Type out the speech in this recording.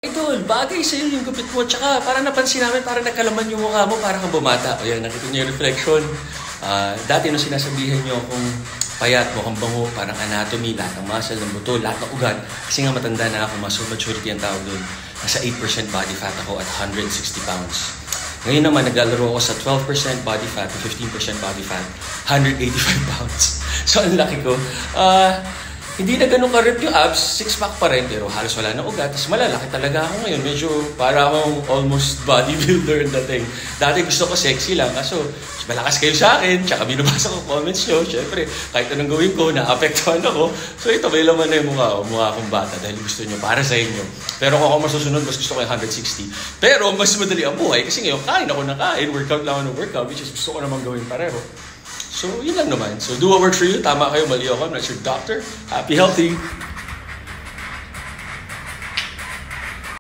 Idol, bagay sa'yo yung gupit mo. Tsaka parang napansin namin, parang nagkalaman yung mukha mo, parang kang bumata. O yan, nakita niyo yung reflection. Dati nung sinasabihan niyo akong payat, mukhang bango, parang anatomy, lahat ng muscle, ng buto, lahat ng ugat. Kasi nga matanda na ako, muscle maturity ang tawag doon. Nasa 8% body fat ako at 160 pounds. Ngayon naman, naglalaro ako sa 12% body fat, 15% body fat, 185 pounds. So, ang laki ko. Hindi na ganun ka-rip yung abs, six-pack pa rin, pero halos wala na ugat. Tapos malalaki talaga ako ngayon. Medyo para akong almost bodybuilder ang dating. Dati gusto ko sexy lang, kaso malakas kayo sa akin, tsaka binabasa ko comments nyo. Siyempre, kahit anong gawin ko, naapektuhan ako. So ito, may laman na yung mukha ko, mukha akong bata dahil gusto nyo para sa inyo. Pero kung ako masusunod, mas gusto ko yung 160. Pero mas madali ang buhay kasi ngayon, kain ako na kain, workout lang ako ng workout, which is gusto ko naman gawin pareho. So, yun lang naman. So, do what works for you. Tama kayo, mali ako. I'm not your doctor. Happy, healthy.